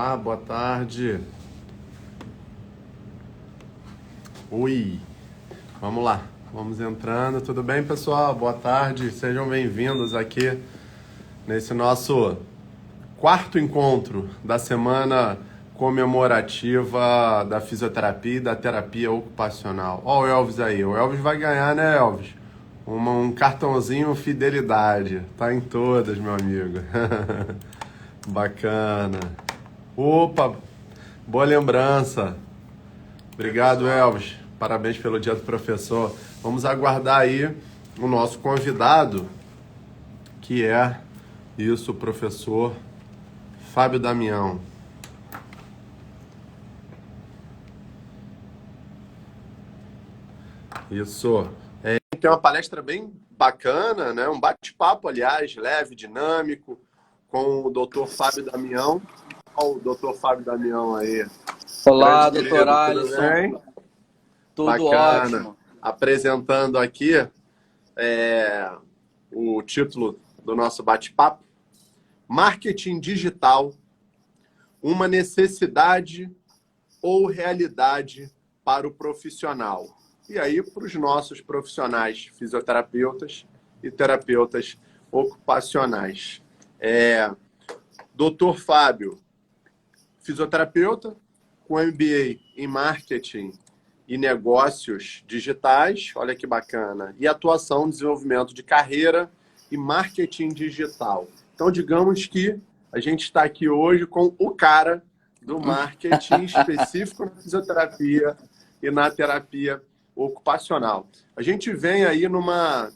Olá, boa tarde. Oi, vamos lá, vamos entrando. Tudo bem, pessoal? Boa tarde, sejam bem-vindos aqui nesse nosso quarto encontro da semana comemorativa da fisioterapia e da terapia ocupacional. Ó, o Elvis aí, o Elvis vai ganhar, né, Elvis? Um cartãozinho fidelidade, tá em todas, meu amigo. Bacana. Opa, boa lembrança. Obrigado, Elvis. Parabéns pelo dia do professor. Vamos aguardar aí o nosso convidado, que é o professor Fábio Damião. Isso. Tem uma palestra bem bacana, né? Um bate-papo, aliás, leve, dinâmico, com o doutor Fábio Damião. Olha o doutor Fábio Damião aí. Olá, Grande doutor querido, tudo Alisson. bem? Tudo Bacana. ótimo. Apresentando aqui o título do nosso bate-papo: Marketing Digital, uma necessidade ou realidade para o profissional? E aí, para os nossos profissionais fisioterapeutas e terapeutas ocupacionais. Doutor Fábio, fisioterapeuta com MBA em Marketing e Negócios Digitais, olha que bacana, e atuação no desenvolvimento de carreira e marketing digital. Então, digamos que a gente está aqui hoje com o cara do marketing específico na fisioterapia e na terapia ocupacional. A gente vem aí numa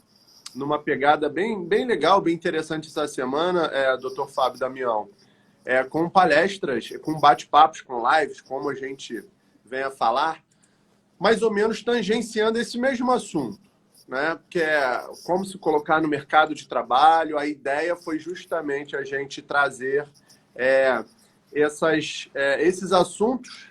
pegada bem legal, bem interessante essa semana, doutor Fábio Damião, com palestras, com bate-papos, com lives, como a gente vem a falar, mais ou menos tangenciando esse mesmo assunto, né? Que é como se colocar no mercado de trabalho. A ideia foi justamente a gente trazer esses assuntos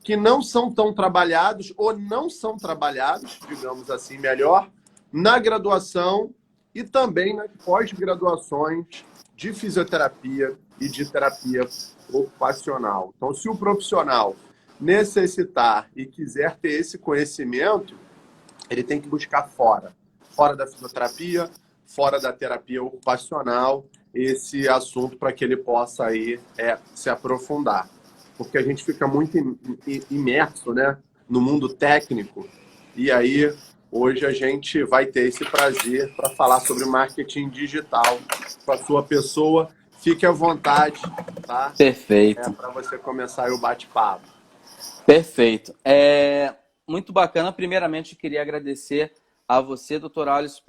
que não são tão trabalhados ou não são trabalhados, digamos assim, melhor, na graduação e também nas pós-graduações de fisioterapia e de terapia ocupacional. Então, se o profissional necessitar e quiser ter esse conhecimento, ele tem que buscar fora da fisioterapia, fora da terapia ocupacional, esse assunto para que ele possa aí se aprofundar. Porque a gente fica muito imerso, né, no mundo técnico, e aí hoje a gente vai ter esse prazer para falar sobre marketing digital com a sua pessoa. Fique à vontade, tá? Perfeito. Para você começar aí o bate-papo. Perfeito. Muito bacana. Primeiramente, eu queria agradecer a você, doutor Alisson,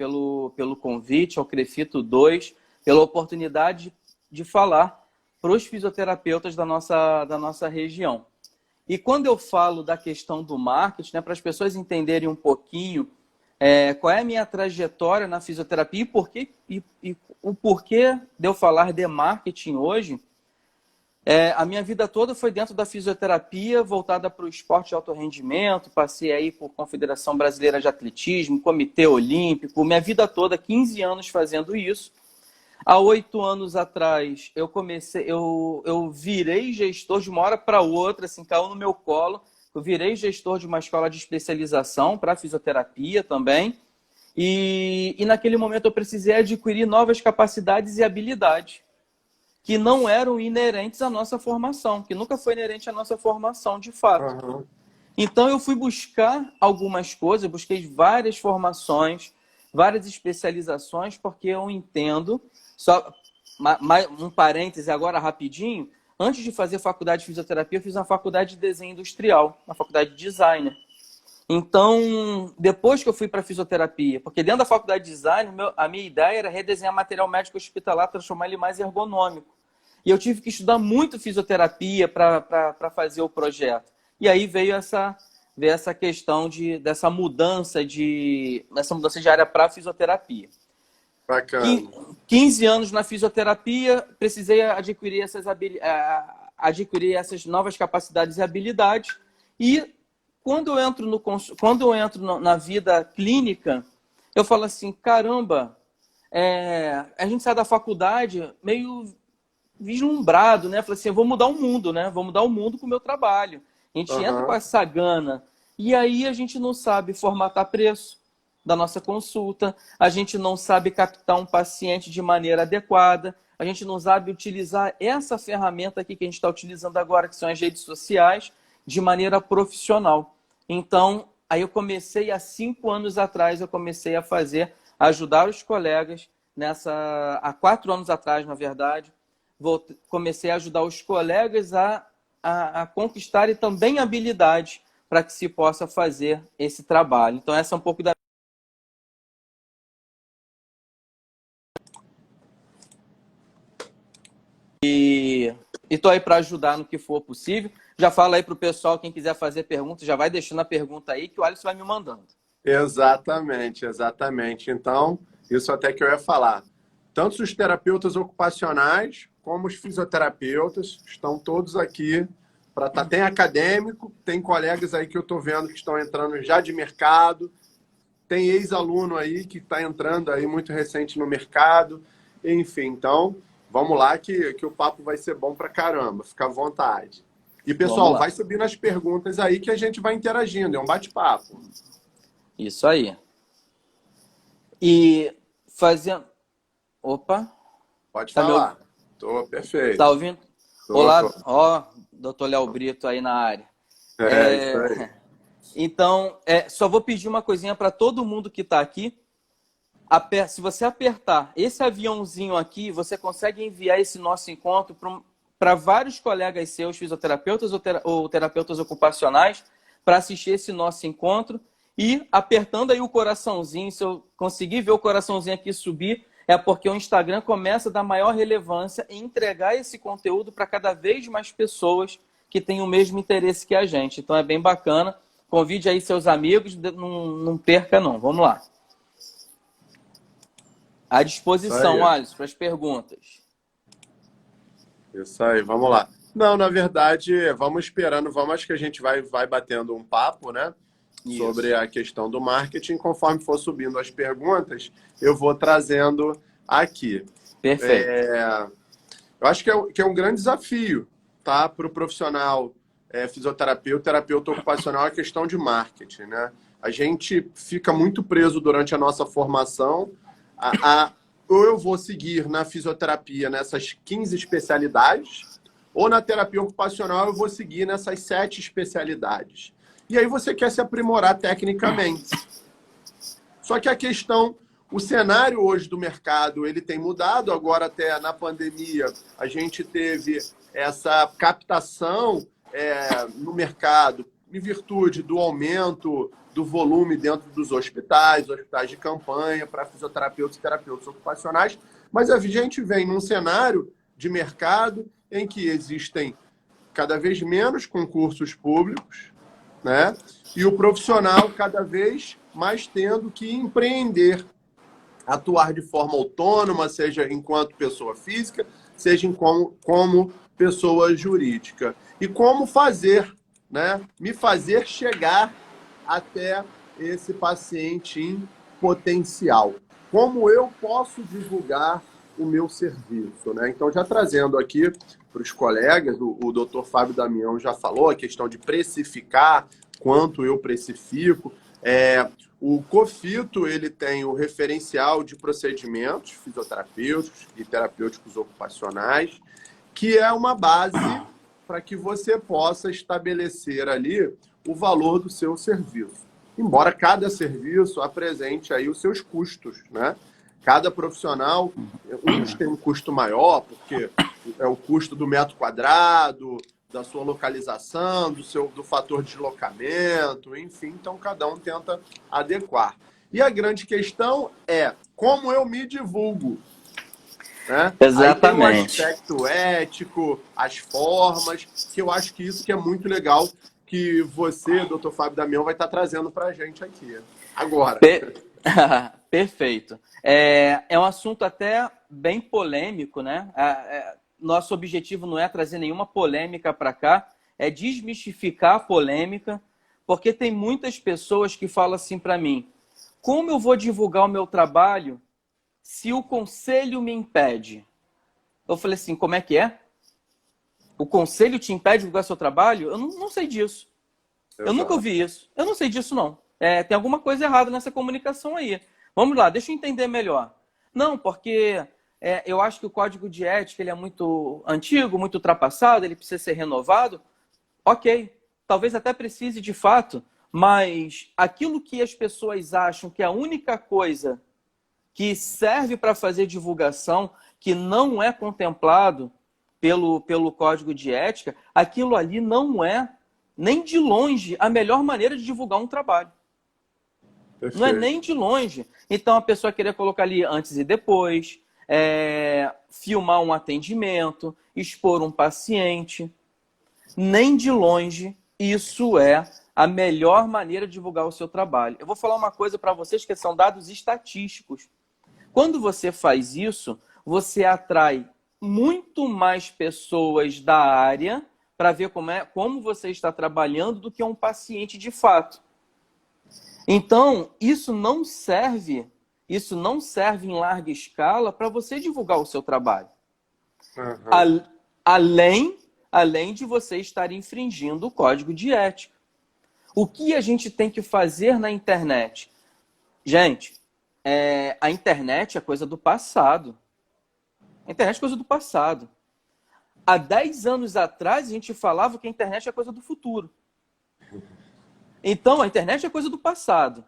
pelo convite, ao Crefito 2, pela oportunidade de falar para os fisioterapeutas da nossa região. E quando eu falo da questão do marketing, né, para as pessoas entenderem um pouquinho qual é a minha trajetória na fisioterapia e o porquê de eu falar de marketing hoje, a minha vida toda foi dentro da fisioterapia, voltada para o esporte de alto rendimento. Passei aí por Confederação Brasileira de Atletismo, Comitê Olímpico, minha vida toda, 15 anos fazendo isso. Há 8 anos atrás, eu virei gestor de uma hora para outra, assim, caiu no meu colo. Eu virei gestor de uma escola de especialização para fisioterapia também. E naquele momento eu precisei adquirir novas capacidades e habilidades que não eram inerentes à nossa formação, que nunca foi inerente à nossa formação, de fato. Uhum. Então eu fui buscar algumas coisas, eu busquei várias formações, várias especializações, porque eu entendo, só um parêntese agora rapidinho, antes de fazer faculdade de fisioterapia, eu fiz uma faculdade de desenho industrial, uma faculdade de designer. Então, depois que eu fui para fisioterapia, porque dentro da faculdade de design, a minha ideia era redesenhar material médico hospitalar, transformar ele mais ergonômico. E eu tive que estudar muito fisioterapia para fazer o projeto. E aí veio essa questão dessa mudança de área para a fisioterapia. Bacana. 15 anos na fisioterapia, precisei adquirir essas novas capacidades e habilidades. E quando eu entro na vida clínica, eu falo assim, caramba, a gente sai da faculdade meio vislumbrado, né? Falei assim, eu vou mudar o mundo, né? Vou mudar o mundo com o meu trabalho. A gente entra com essa gana. E aí a gente não sabe formatar preço da nossa consulta, a gente não sabe captar um paciente de maneira adequada, a gente não sabe utilizar essa ferramenta aqui que a gente está utilizando agora, que são as redes sociais, de maneira profissional. Então, aí eu comecei, há 5 anos atrás, eu comecei a ajudar os colegas, há 4 anos atrás, na verdade, comecei a ajudar os colegas a conquistarem também habilidades para que se possa fazer esse trabalho. Então, essa é um pouco da... E estou aí para ajudar no que for possível. Já fala aí para o pessoal, quem quiser fazer pergunta, já vai deixando a pergunta aí que o Alisson vai me mandando. Exatamente, exatamente. Então, isso até que eu ia falar. Tanto os terapeutas ocupacionais como os fisioterapeutas estão todos aqui. Tem acadêmico, tem colegas aí que eu estou vendo que estão entrando já de mercado, tem ex-aluno aí que está entrando aí muito recente no mercado. Enfim, então, vamos lá que o papo vai ser bom pra caramba. Fica à vontade. E, pessoal, vai subindo as perguntas aí que a gente vai interagindo. É um bate-papo. Isso aí. E fazendo... Opa. Pode falar. Tô perfeito. Tá ouvindo? Olá, ó, doutor Léo Brito aí na área. Isso aí. Então, só vou pedir uma coisinha para todo mundo que está aqui. Se você apertar esse aviãozinho aqui, você consegue enviar esse nosso encontro para vários colegas seus, fisioterapeutas ou terapeutas ocupacionais, para assistir esse nosso encontro. E apertando aí o coraçãozinho, se eu conseguir ver o coraçãozinho aqui subir, é porque o Instagram começa a dar maior relevância em entregar esse conteúdo para cada vez mais pessoas que têm o mesmo interesse que a gente. Então é bem bacana. Convide aí seus amigos, não perca não. Vamos lá. À disposição, Alisson, para as perguntas. Isso aí, vamos lá. Não, na verdade, vamos esperando, acho que a gente vai batendo um papo, né? Isso. Sobre a questão do marketing. Conforme for subindo as perguntas, eu vou trazendo aqui. Perfeito. Eu acho que é um grande desafio, tá? Para o profissional fisioterapeuta, terapeuta ocupacional, a questão de marketing, né? A gente fica muito preso durante a nossa formação ou eu vou seguir na fisioterapia nessas 15 especialidades, ou na terapia ocupacional eu vou seguir nessas 7 especialidades. E aí você quer se aprimorar tecnicamente. Só que a questão, o cenário hoje do mercado, ele tem mudado. Agora, até na pandemia, a gente teve essa captação no mercado em virtude do aumento do volume dentro dos hospitais de campanha para fisioterapeutas e terapeutas ocupacionais. Mas a gente vem num cenário de mercado em que existem cada vez menos concursos públicos, né? E o profissional cada vez mais tendo que empreender, atuar de forma autônoma, seja enquanto pessoa física, seja como pessoa jurídica. E como fazer, né? Me fazer chegar até esse paciente em potencial. Como eu posso divulgar o meu serviço, né? Então, já trazendo aqui para os colegas, o doutor Fábio Damião já falou a questão de precificar, quanto eu precifico. O COFITO, ele tem o referencial de procedimentos fisioterapêuticos e terapêuticos ocupacionais, que é uma base para que você possa estabelecer ali o valor do seu serviço. Embora cada serviço apresente aí os seus custos, né? Cada profissional, uns têm um custo maior, porque é o custo do metro quadrado, da sua localização, do fator de deslocamento, enfim, então cada um tenta adequar. E a grande questão é como eu me divulgo, né? Exatamente. Aí tem o aspecto ético, as formas, que eu acho que isso que é muito legal, que você, doutor Fábio Damião, vai estar trazendo para a gente aqui agora. Perfeito. É um assunto até bem polêmico, né? Nosso objetivo não é trazer nenhuma polêmica para cá, é desmistificar a polêmica, porque tem muitas pessoas que falam assim para mim: como eu vou divulgar o meu trabalho se o conselho me impede? Eu falei assim, como é que é? O conselho te impede de divulgar seu trabalho? Eu não sei disso. Exato. Eu nunca ouvi isso. Eu não sei disso, não. Tem alguma coisa errada nessa comunicação aí. Vamos lá, deixa eu entender melhor. Não, porque eu acho que o código de ética ele é muito antigo, muito ultrapassado, ele precisa ser renovado. Ok, talvez até precise de fato, mas aquilo que as pessoas acham que é a única coisa que serve para fazer divulgação, que não é contemplado pelo código de ética, aquilo ali não é, nem de longe, a melhor maneira de divulgar um trabalho. Perfeito. Não é nem de longe. Então, a pessoa querer colocar ali antes e depois, filmar um atendimento, expor um paciente. Nem de longe isso é a melhor maneira de divulgar o seu trabalho. Eu vou falar uma coisa para vocês que são dados estatísticos. Quando você faz isso, você atrai muito mais pessoas da área para ver como você está trabalhando do que um paciente de fato. Então, isso não serve em larga escala para você divulgar o seu trabalho. Uhum. Além de você estar infringindo o código de ética. O que a gente tem que fazer na internet? Gente, a internet é coisa do passado. A internet é coisa do passado. Há 10 anos atrás, a gente falava que a internet é coisa do futuro. Então, a internet é coisa do passado.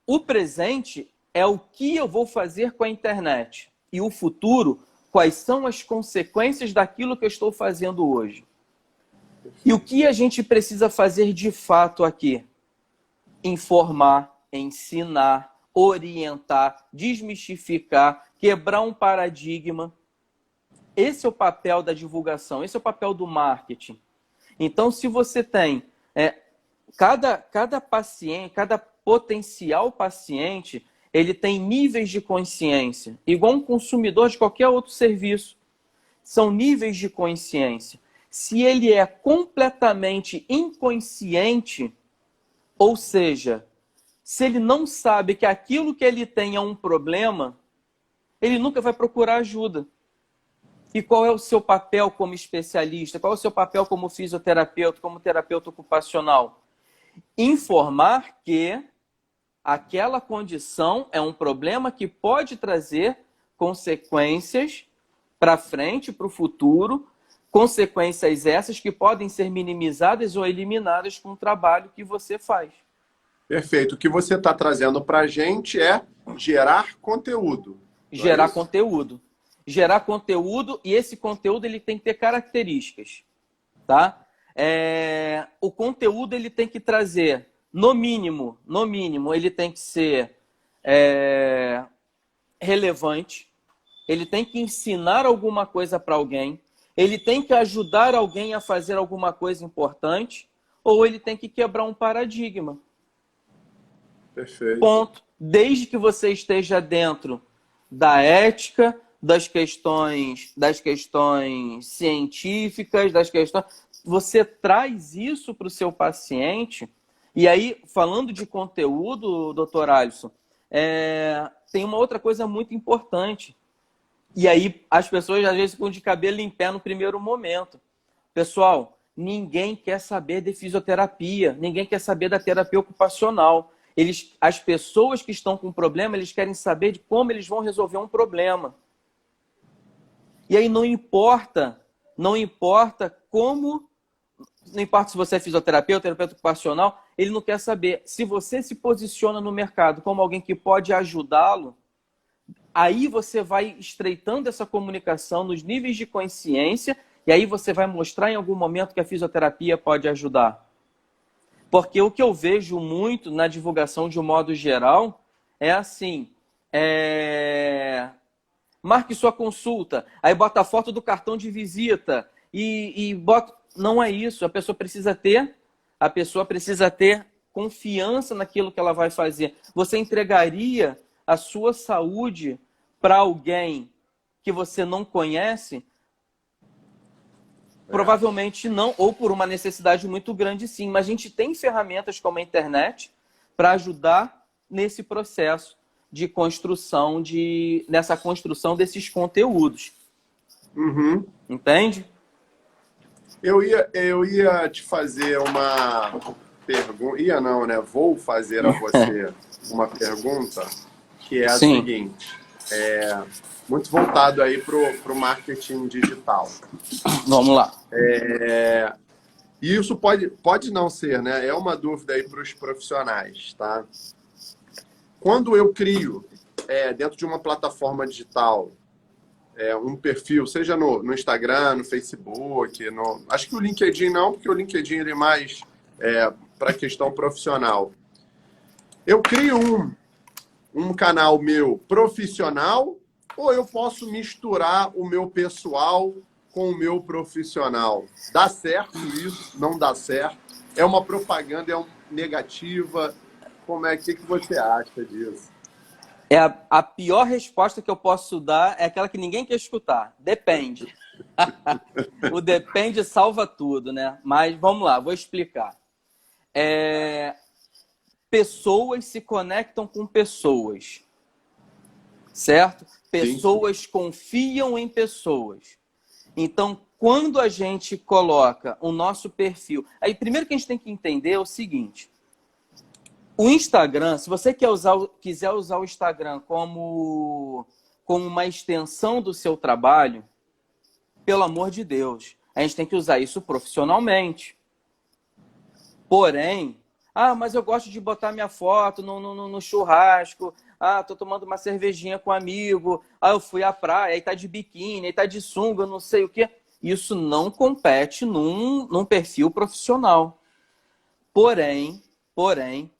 O presente é o que eu vou fazer com a internet. E o futuro, quais são as consequências daquilo que eu estou fazendo hoje. E o que a gente precisa fazer de fato aqui? Informar, ensinar, orientar, desmistificar, quebrar um paradigma. Esse é o papel da divulgação, esse é o papel do marketing. Então, se você tem cada paciente, cada potencial paciente, ele tem níveis de consciência, igual um consumidor de qualquer outro serviço. São níveis de consciência. Se ele é completamente inconsciente, ou seja, se ele não sabe que aquilo que ele tem é um problema, ele nunca vai procurar ajuda. E qual é o seu papel como especialista? Qual é o seu papel como fisioterapeuta, como terapeuta ocupacional? Informar que aquela condição é um problema que pode trazer consequências para frente, para o futuro, consequências essas que podem ser minimizadas ou eliminadas com o trabalho que você faz. Perfeito. O que você está trazendo para a gente é gerar conteúdo. Gerar conteúdo. Gerar conteúdo, e esse conteúdo ele tem que ter características. Tá? O conteúdo ele tem que trazer, no mínimo, ele tem que ser relevante, ele tem que ensinar alguma coisa para alguém, ele tem que ajudar alguém a fazer alguma coisa importante, ou ele tem que quebrar um paradigma. Perfeito. Ponto. Desde que você esteja dentro da ética, das questões científicas, você traz isso para o seu paciente. E aí, falando de conteúdo, doutor Alisson, tem uma outra coisa muito importante. E aí as pessoas às vezes ficam de cabelo em pé no primeiro momento. Pessoal, ninguém quer saber de fisioterapia, ninguém quer saber da terapia ocupacional. As pessoas que estão com problema, eles querem saber de como eles vão resolver um problema. E aí não importa como, não importa se você é fisioterapeuta, terapeuta ocupacional, ele não quer saber. Se você se posiciona no mercado como alguém que pode ajudá-lo, aí você vai estreitando essa comunicação nos níveis de consciência e aí você vai mostrar em algum momento que a fisioterapia pode ajudar. Porque o que eu vejo muito na divulgação de um modo geral é assim, marque sua consulta, aí bota a foto do cartão de visita e bota... Não é isso, a pessoa precisa ter confiança naquilo que ela vai fazer. Você entregaria a sua saúde para alguém que você não conhece? Provavelmente não, ou por uma necessidade muito grande, sim. Mas a gente tem ferramentas como a internet para ajudar nesse processo de construção, nessa construção desses conteúdos. Uhum. Entende? Eu ia te fazer uma pergunta. Ia não, né? Vou fazer a você uma pergunta que é a Sim, seguinte. Muito voltado aí para o marketing digital. vamos lá. E isso pode não ser, né? É uma dúvida aí para os profissionais, tá? Quando eu crio dentro de uma plataforma digital um perfil, seja no Instagram, no Facebook, acho que o LinkedIn não, porque o LinkedIn ele é mais para questão profissional. Eu crio um canal meu profissional ou eu posso misturar o meu pessoal com o meu profissional? Dá certo isso? Não dá certo? É uma propaganda, negativa? Como é que você acha disso? A pior resposta que eu posso dar é aquela que ninguém quer escutar. Depende. O depende salva tudo, né? Mas vamos lá, vou explicar. Pessoas se conectam com pessoas, certo? Sim, sim. Pessoas confiam em pessoas. Então, quando a gente coloca o nosso perfil... Aí, primeiro que a gente tem que entender é o seguinte. O Instagram, se você quiser usar o Instagram como uma extensão do seu trabalho, pelo amor de Deus, a gente tem que usar isso profissionalmente. Porém, mas eu gosto de botar minha foto no churrasco, tô tomando uma cervejinha com um amigo, eu fui à praia, aí tá de biquíni, aí tá de sunga, não sei o quê. Isso não compete num perfil profissional. Porém,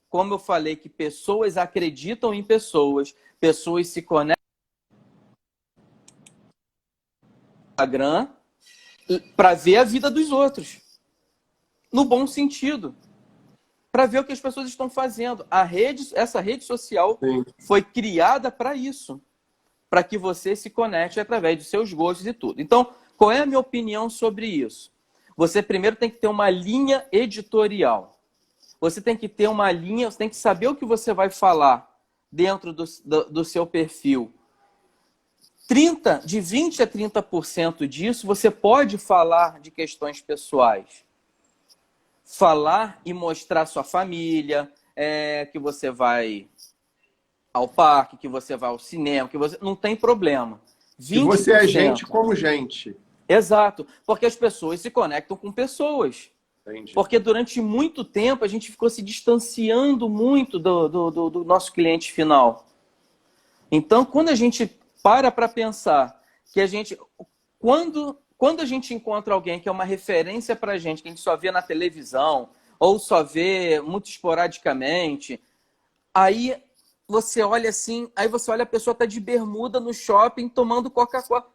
como eu falei que pessoas acreditam em pessoas, pessoas se conectam no Instagram para ver a vida dos outros, no bom sentido, para ver o que as pessoas estão fazendo. Essa rede social Sim. foi criada para isso, para que você se conecte através dos seus gostos e tudo. Então, qual é a minha opinião sobre isso? Você primeiro tem que ter uma linha editorial. Você tem que ter uma linha, você tem que saber o que você vai falar dentro do seu perfil. De 20% a 30% disso, você pode falar de questões pessoais. Falar e mostrar sua família, que você vai ao parque, que você vai ao cinema, que você não tem problema. Que você é gente 20%. como gente. Exato, porque as pessoas se conectam com pessoas. Entendi. Porque durante muito tempo a gente ficou se distanciando muito do nosso cliente final. Então, quando a gente para pensar que a gente... Quando a gente encontra alguém que é uma referência para a gente, que a gente só vê na televisão, ou só vê muito esporadicamente, aí você olha assim, aí você olha a pessoa tá de bermuda no shopping tomando Coca-Cola.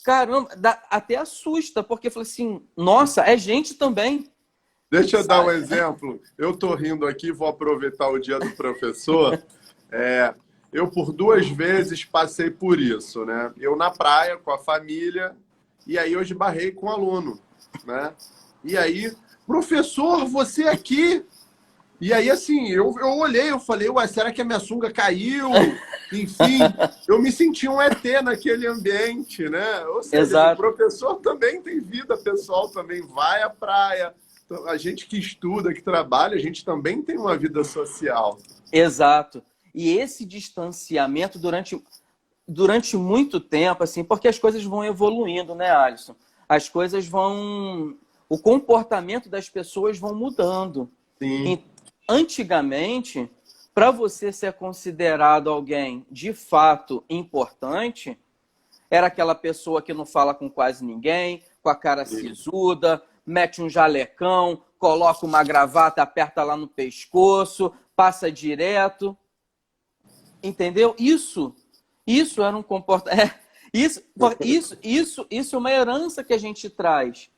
Caramba, até assusta, porque fala assim, nossa, é gente também. Deixa eu dar um Sabe? exemplo. Eu estou rindo aqui, vou aproveitar o dia do professor. Eu, por 2 vezes, passei por isso, né? Eu na praia com a família, e aí eu esbarrei com um aluno, né? E aí, professor, você aqui? E aí, assim, eu olhei, eu falei, ué, será que a minha sunga caiu? Enfim, eu me senti um ET naquele ambiente, né? Ou seja, o Exato, professor também tem vida pessoal, também vai à praia. Então, a gente que estuda, que trabalha, a gente também tem uma vida social. exato. E esse distanciamento durante muito tempo, assim, porque as coisas vão evoluindo, né, Alisson? As coisas vão... O comportamento das pessoas vão mudando. Sim, E, antigamente, para você ser considerado alguém de fato importante, era aquela pessoa que não fala com quase ninguém, com a cara sisuda, mete um jalecão, coloca uma gravata, aperta lá no pescoço, passa direto. Entendeu? Isso era um comportamento. Isso é uma herança que a gente traz.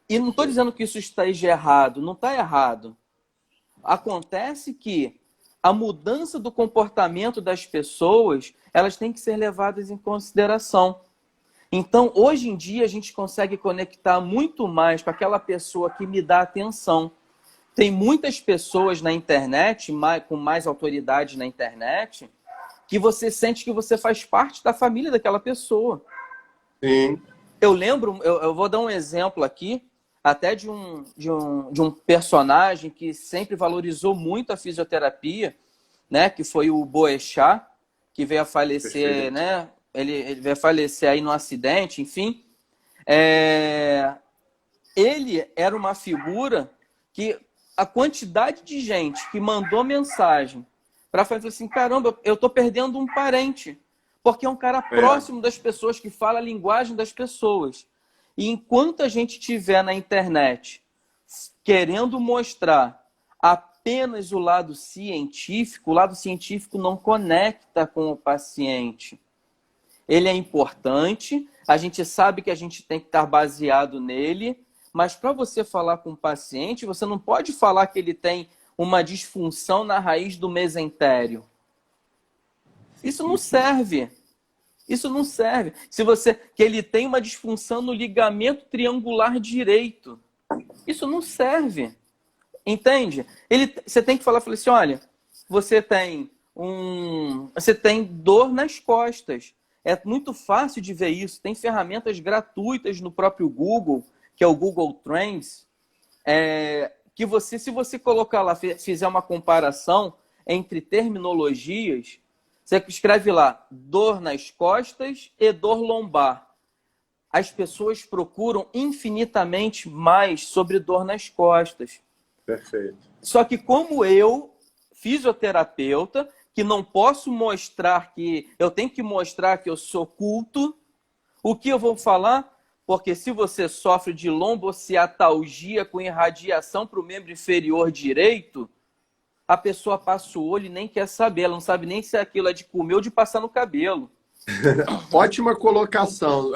E não estou dizendo que isso esteja errado, não está errado. Acontece que a mudança do comportamento das pessoas, elas têm que ser levadas em consideração. Então, hoje em dia, a gente consegue conectar muito mais com aquela pessoa que me dá atenção. Tem muitas pessoas na internet, com mais autoridade na internet, que você sente que você faz parte da família daquela pessoa. sim. Eu lembro, eu vou dar um exemplo aqui, até de um personagem que sempre valorizou muito a fisioterapia, né? Que foi o Boechat, que veio a falecer, Perfeito. né? Ele veio a falecer aí no acidente, enfim. Ele era uma figura que a quantidade de gente que mandou mensagem para falar assim, caramba, eu tô perdendo um parente, porque é um cara próximo das pessoas, que fala a linguagem das pessoas. E enquanto a gente estiver na internet querendo mostrar apenas o lado científico não conecta com o paciente. Ele é importante, a gente sabe que a gente tem que estar baseado nele, mas para você falar com o paciente, você não pode falar que ele tem uma disfunção na raiz do mesentério. Isso não serve. Isso não serve. Que ele tem uma disfunção no ligamento triangular direito. Isso não serve. Entende? Você tem que falar assim, olha, você tem dor nas costas. É muito fácil de ver isso. Tem ferramentas gratuitas no próprio Google, que é o Google Trends, que se você colocar lá, fizer uma comparação entre terminologias, você escreve lá dor nas costas e dor lombar. As pessoas procuram infinitamente mais sobre dor nas costas. Perfeito. Só que como eu, fisioterapeuta, que não posso mostrar eu tenho que mostrar que eu sou culto, o que eu vou falar? Porque se você sofre de lombociatalgia com irradiação para o membro inferior direito, a pessoa passa o olho e nem quer saber, ela não sabe nem se aquilo é de comer ou de passar no cabelo. Ótima colocação,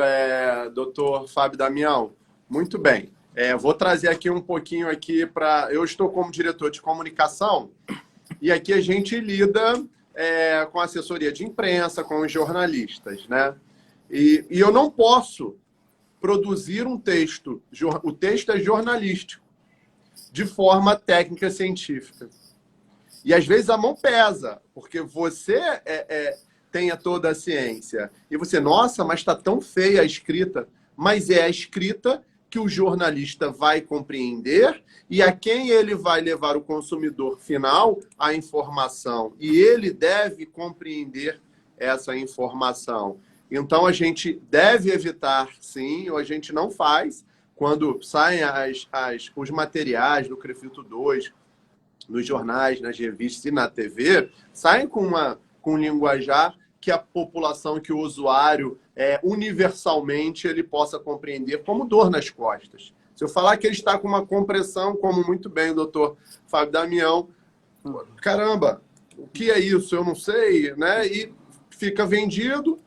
doutor Fábio Damião. Muito bem. Vou trazer aqui um pouquinho aqui para... Eu estou como diretor de comunicação e aqui a gente lida com assessoria de imprensa, com os jornalistas, né? E eu não posso produzir um texto, o texto é jornalístico, de forma técnica científica. E às vezes a mão pesa, porque você tenha toda a ciência. E você, nossa, mas está tão feia a escrita. Mas é a escrita que o jornalista vai compreender e a quem ele vai levar o consumidor final a informação. E ele deve compreender essa informação. Então, a gente deve evitar, sim, ou a gente não faz, quando saem os materiais do CREFITO 2, nos jornais, nas revistas e na TV, saem com um linguajar que a população, que o usuário, universalmente, ele possa compreender como dor nas costas. Se eu falar que ele está com uma compressão, como muito bem o doutor Fábio Damião, caramba, o que é isso? Eu não sei, né? E fica vendido,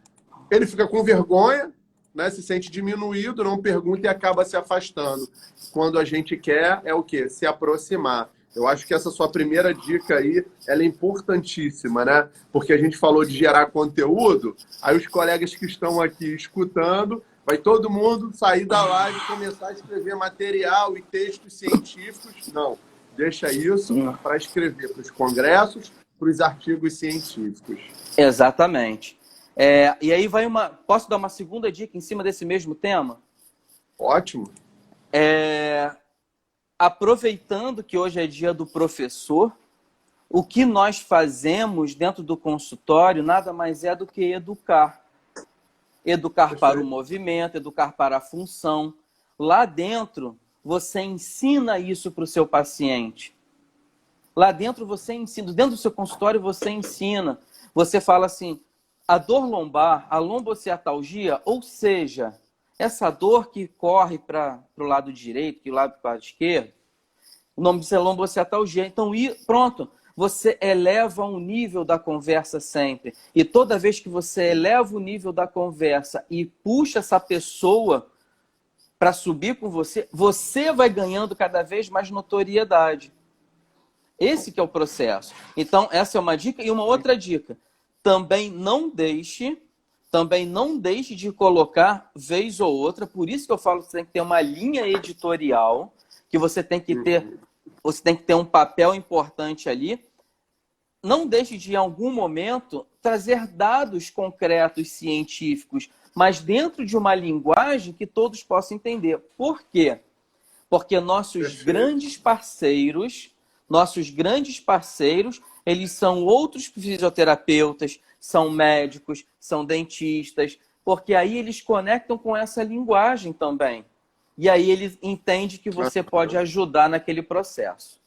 ele fica com vergonha, né? Se sente diminuído, não pergunta e acaba se afastando. Quando a gente quer, é o quê? Se aproximar. Eu acho que essa sua primeira dica aí, ela é importantíssima, né? Porque a gente falou de gerar conteúdo, aí os colegas que estão aqui escutando, vai todo mundo sair da live e começar a escrever material e textos científicos. Não, deixa isso para escrever para os congressos, para os artigos científicos. Exatamente. E aí vai Posso dar uma segunda dica em cima desse mesmo tema? Ótimo. Aproveitando que hoje é dia do professor, o que nós fazemos dentro do consultório nada mais é do que educar. Educar para o movimento, educar para a função. Lá dentro, você ensina isso para o seu paciente. Lá dentro você ensina, dentro do seu consultório você ensina. Você fala assim, a dor lombar, a lombociatalgia, ou seja, essa dor que corre para o lado direito, que lado para o lado esquerdo, o nome disso é lombociatalgia. Então, pronto, você eleva o nível da conversa sempre. E toda vez que você eleva o nível da conversa e puxa essa pessoa para subir com você, você vai ganhando cada vez mais notoriedade. Esse que é o processo. Então, essa é uma dica. E uma outra dica, também não deixe de colocar, vez ou outra, por isso que eu falo que você tem que ter uma linha editorial, que você tem que ter um papel importante ali, não deixe de, em algum momento, trazer dados concretos científicos, mas dentro de uma linguagem que todos possam entender. Por quê? Porque nossos grandes parceiros, eles são outros fisioterapeutas, são médicos, são dentistas, porque aí eles conectam com essa linguagem também. E aí eles entendem que você pode ajudar naquele processo.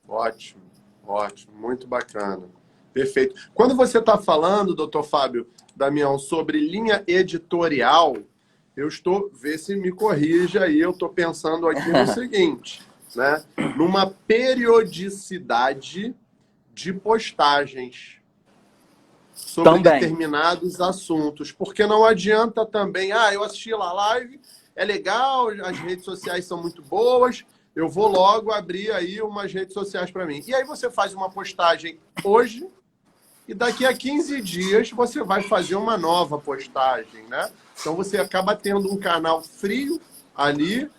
Ótimo, ótimo, muito bacana. Perfeito. Quando você está falando, doutor Fábio Damião, sobre linha editorial, eu estou, vê se me corrija aí, eu estou pensando aqui no seguinte, né? Numa periodicidade de postagens sobre determinados assuntos. Porque não adianta também, eu assisti lá a live, é legal, as redes sociais são muito boas, eu vou logo abrir aí umas redes sociais para mim. E aí você faz uma postagem hoje e daqui a 15 dias você vai fazer uma nova postagem, né? Então você acaba tendo um canal frio ali,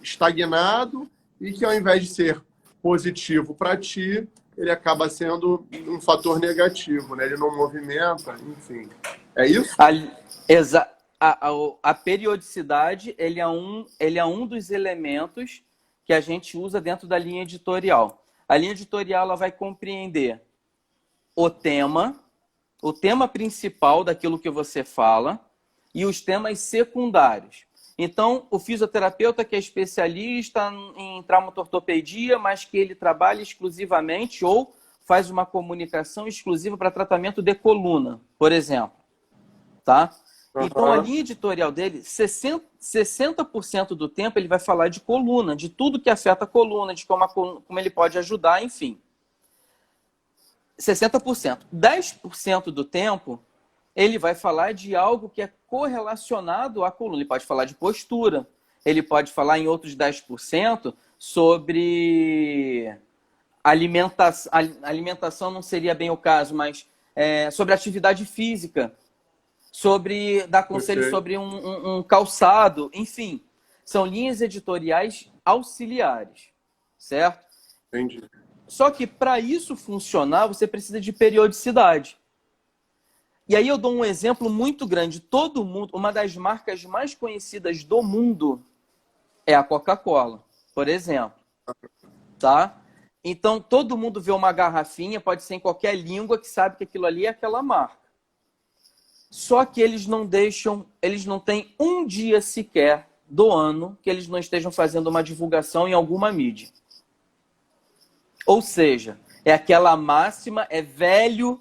estagnado, e que ao invés de ser positivo para ti, ele acaba sendo um fator negativo, né? Ele não movimenta, enfim. É isso? A periodicidade, ele é um dos elementos que a gente usa dentro da linha editorial. A linha editorial ela vai compreender o tema principal daquilo que você fala e os temas secundários. Então, o fisioterapeuta que é especialista em traumatortopedia, mas que ele trabalha exclusivamente ou faz uma comunicação exclusiva para tratamento de coluna, por exemplo. Tá? Então, a linha editorial dele, 60% do tempo ele vai falar de coluna, de tudo que afeta a coluna, de como ele pode ajudar, enfim. 60%. 10% do tempo, ele vai falar de algo que é correlacionado à coluna. Ele pode falar de postura, ele pode falar em outros 10% sobre alimentação. Alimentação não seria bem o caso, mas sobre atividade física, sobre dar conselho sobre um calçado, enfim. São linhas editoriais auxiliares, certo? Entendi. Só que para isso funcionar, você precisa de periodicidade. E aí eu dou um exemplo muito grande. Todo mundo, uma das marcas mais conhecidas do mundo é a Coca-Cola, por exemplo. Tá? Então, todo mundo vê uma garrafinha, pode ser em qualquer língua, que sabe que aquilo ali é aquela marca. Só que eles não têm um dia sequer do ano que eles não estejam fazendo uma divulgação em alguma mídia. Ou seja, é aquela máxima, é velho,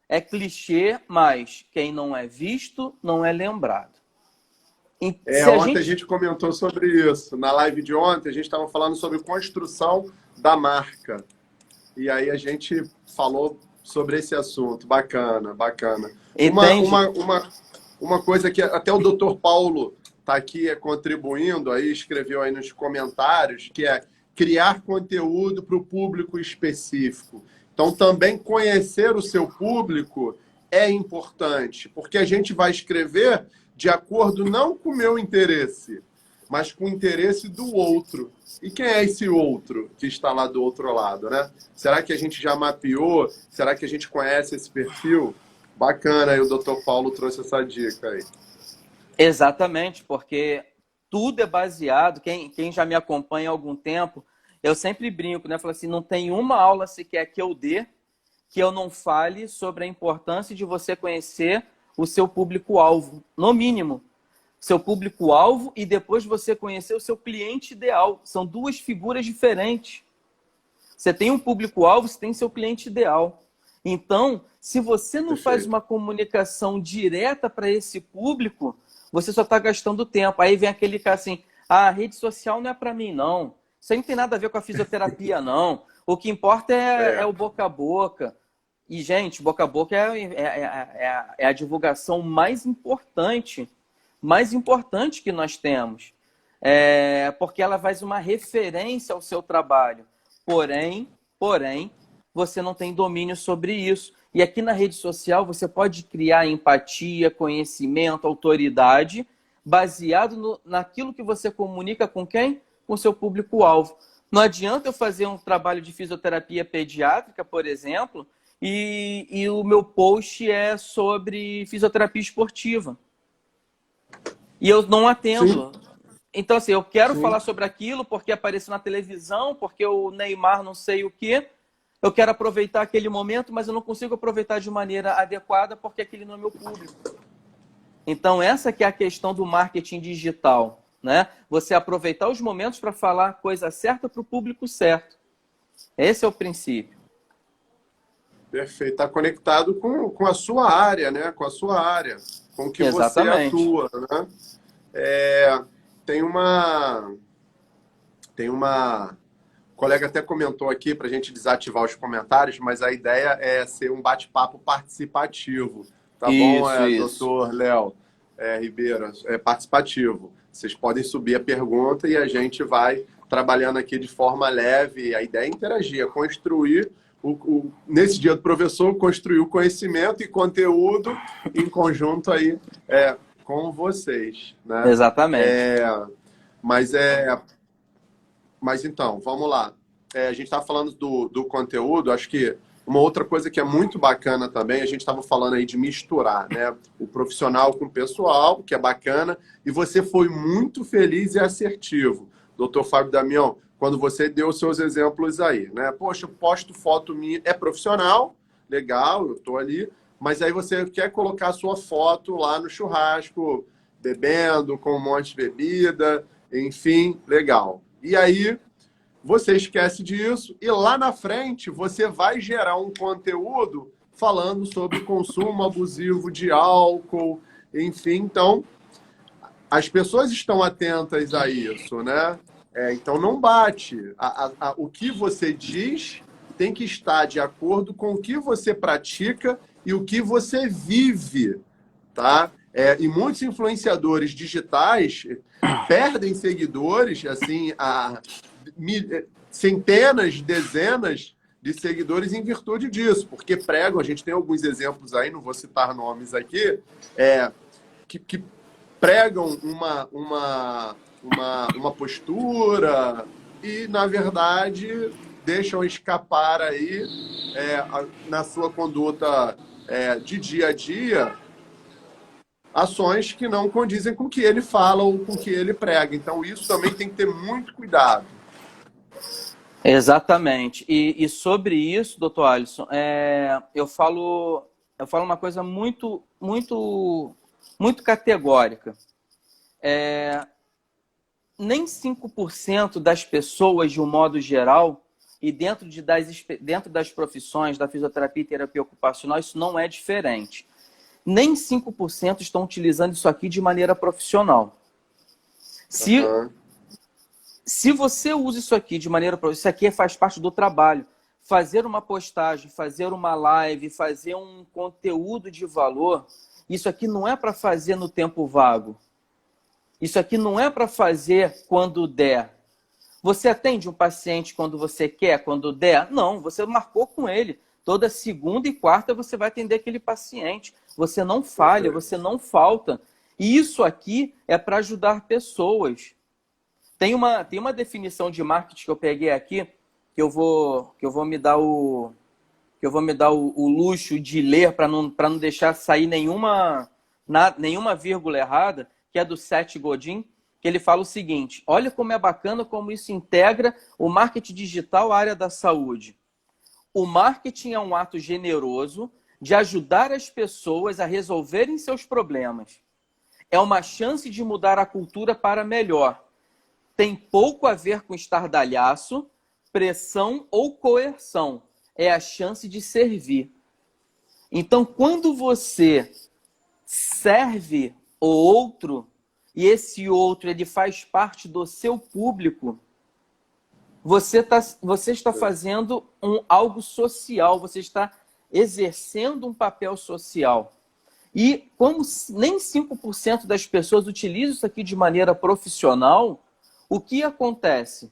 é clichê, mas quem não é visto não é lembrado. Ontem a gente comentou sobre isso. Na live de ontem, a gente estava falando sobre construção da marca. E aí a gente falou sobre esse assunto. Bacana, bacana. Uma coisa que até o Dr. Paulo está aqui contribuindo, aí escreveu aí nos comentários, que é criar conteúdo para o público específico. Então, também conhecer o seu público é importante, porque a gente vai escrever de acordo não com o meu interesse, mas com o interesse do outro. E quem é esse outro que está lá do outro lado, né? Será que a gente já mapeou? Será que a gente conhece esse perfil? Bacana, aí o Dr. Paulo trouxe essa dica aí. Exatamente, porque tudo é baseado, quem já me acompanha há algum tempo, eu sempre brinco, né? Falo assim, não tem uma aula sequer que eu dê que eu não fale sobre a importância de você conhecer o seu público-alvo, no mínimo. Seu público-alvo e depois você conhecer o seu cliente ideal. São duas figuras diferentes. Você tem um público-alvo, você tem seu cliente ideal. Então, se você não faz uma comunicação direta para esse público, você só está gastando tempo. Aí vem aquele cara assim, a rede social não é para mim, não. Isso aí não tem nada a ver com a fisioterapia, não. O que importa é o boca a boca. E, gente, boca a boca é a divulgação mais importante que nós temos. Porque ela faz uma referência ao seu trabalho. Porém, você não tem domínio sobre isso. E aqui na rede social você pode criar empatia, conhecimento, autoridade, baseado naquilo que você comunica com quem? Com o seu público-alvo. Não adianta eu fazer um trabalho de fisioterapia pediátrica, por exemplo, e o meu post é sobre fisioterapia esportiva. E eu não atendo. Sim, Então, assim, eu quero sim. falar sobre aquilo porque apareceu na televisão, porque o Neymar não sei o quê. Eu quero aproveitar aquele momento, mas eu não consigo aproveitar de maneira adequada porque aquele não é meu público. Então, essa que é a questão do marketing digital, né? Você aproveitar os momentos para falar a coisa certa para o público certo. Esse é o princípio. Perfeito. Está conectado com a sua área, né? Com a sua área, com o que você Exatamente. atua, né? É, tem uma... Tem uma... O colega até comentou aqui para a gente desativar os comentários, mas a ideia é ser um bate-papo participativo. Tá bom, Isso. doutor Léo Ribeiro? É participativo. Vocês podem subir a pergunta e a gente vai trabalhando aqui de forma leve. A ideia é interagir, é construir, nesse dia do professor, construir o conhecimento e conteúdo em conjunto aí com vocês, né? Exatamente. Mas mas então, vamos lá. A gente está falando do conteúdo, acho que uma outra coisa que é muito bacana também, a gente estava falando aí de misturar, né? O profissional com o pessoal, que é bacana, e você foi muito feliz e assertivo, doutor Fábio Damião, quando você deu os seus exemplos aí, né? Poxa, eu posto foto minha, é profissional, legal, eu estou ali, mas aí você quer colocar a sua foto lá no churrasco, bebendo, com um monte de bebida, enfim, legal. E aí, você esquece disso e lá na frente você vai gerar um conteúdo falando sobre consumo abusivo de álcool, enfim. Então, as pessoas estão atentas a isso, né? Então, não bate. O que você diz tem que estar de acordo com o que você pratica e o que você vive, tá? E muitos influenciadores digitais perdem seguidores, assim, centenas, dezenas de seguidores em virtude disso, porque pregam, a gente tem alguns exemplos aí, não vou citar nomes aqui, que pregam uma postura e, na verdade, deixam escapar aí na sua conduta de dia a dia ações que não condizem com o que ele fala ou com o que ele prega. Então, isso também tem que ter muito cuidado. Exatamente. E sobre isso, doutor Alisson, eu falo uma coisa muito categórica. Nem 5% das pessoas, de um modo geral, e dentro das profissões da fisioterapia e terapia ocupacional, isso não é diferente. Nem 5% estão utilizando isso aqui de maneira profissional. Se você usa isso aqui de maneira profissional, isso aqui faz parte do trabalho. Fazer uma postagem, fazer uma live, fazer um conteúdo de valor, isso aqui não é para fazer no tempo vago. Isso aqui não é para fazer quando der. Você atende um paciente quando você quer, quando der? Não, você marcou com ele. Toda segunda e quarta você vai atender aquele paciente. Você não falha, você não falta. E isso aqui é para ajudar pessoas. Tem uma definição de marketing que eu peguei aqui, que eu vou me dar o luxo de ler para não deixar sair nenhuma vírgula errada, que é do Seth Godin, que ele fala o seguinte: olha como é bacana como isso integra o marketing digital à área da saúde. O marketing é um ato generoso de ajudar as pessoas a resolverem seus problemas. É uma chance de mudar a cultura para melhor. Tem pouco a ver com estardalhaço, pressão ou coerção. É a chance de servir. Então, quando você serve o outro, e esse outro ele faz parte do seu público, você está fazendo algo social, você está exercendo um papel social. E como nem 5% das pessoas utilizam isso aqui de maneira profissional, o que acontece?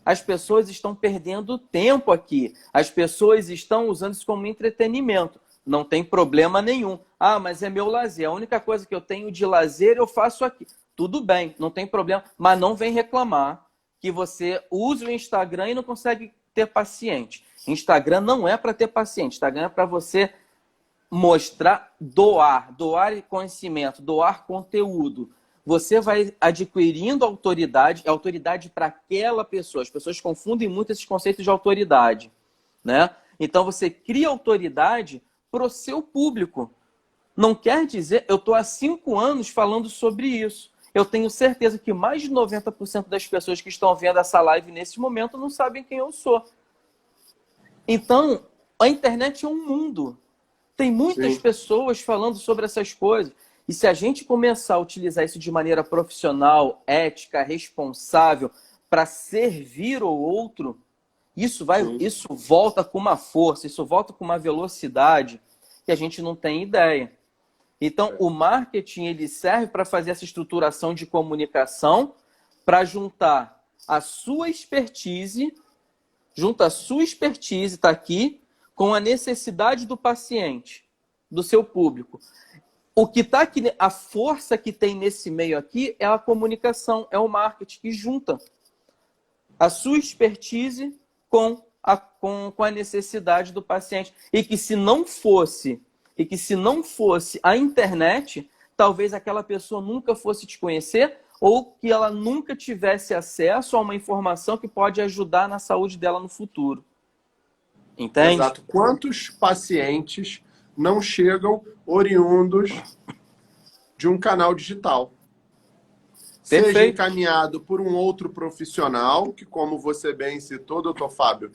As pessoas estão perdendo tempo aqui. As pessoas estão usando isso como entretenimento. Não tem problema nenhum. Ah, mas é meu lazer. A única coisa que eu tenho de lazer eu faço aqui. Tudo bem, não tem problema. Mas não vem reclamar que você usa o Instagram e não consegue ter paciente. Instagram não é para ter paciente. Instagram é para você mostrar, doar conhecimento, doar conteúdo. Você vai adquirindo autoridade para aquela pessoa. As pessoas confundem muito esses conceitos de autoridade, né? Então você cria autoridade para o seu público. Não quer dizer, eu estou há 5 anos falando sobre isso. Eu tenho certeza que mais de 90% das pessoas que estão vendo essa live nesse momento não sabem quem eu sou. Então, a internet é um mundo. Tem muitas pessoas falando sobre essas coisas. E se a gente começar a utilizar isso de maneira profissional, ética, responsável, para servir o outro, isso volta com uma força, isso volta com uma velocidade que a gente não tem ideia. Então, o marketing ele serve para fazer essa estruturação de comunicação, para juntar a sua expertise, está aqui, com a necessidade do paciente, do seu público. O que está aqui, a força que tem nesse meio aqui é a comunicação, é o marketing que junta a sua expertise com a necessidade do paciente. E que se não fosse a internet, talvez aquela pessoa nunca fosse te conhecer ou que ela nunca tivesse acesso a uma informação que pode ajudar na saúde dela no futuro. Entende? Exato. Quantos pacientes não chegam oriundos de um canal digital? Perfeito. Seja encaminhado por um outro profissional, que como você bem citou, doutor Fábio,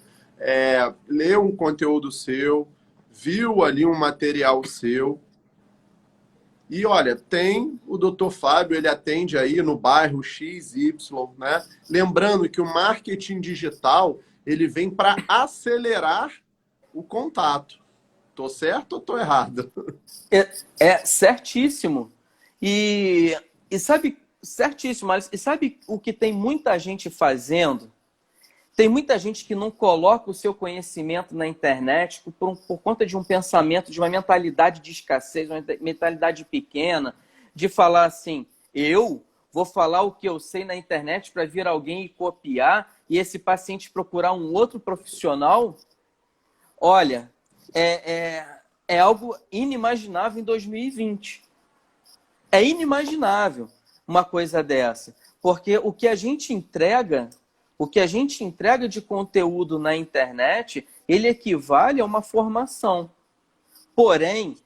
leu um conteúdo seu, viu ali um material seu. E olha, tem o doutor Fábio, ele atende aí no bairro XY, né? Lembrando que o marketing digital, ele vem para acelerar o contato. Tô certo ou tô errado? É certíssimo. E sabe, certíssimo, mas e sabe o que tem muita gente fazendo? Tem muita gente que não coloca o seu conhecimento na internet por conta de um pensamento, de uma mentalidade de escassez, uma mentalidade pequena, de falar assim, eu vou falar o que eu sei na internet para vir alguém e copiar e esse paciente procurar um outro profissional. Olha, é algo inimaginável em 2020. É inimaginável uma coisa dessa. Porque o que a gente entrega de conteúdo na internet, ele equivale a uma formação. Porém,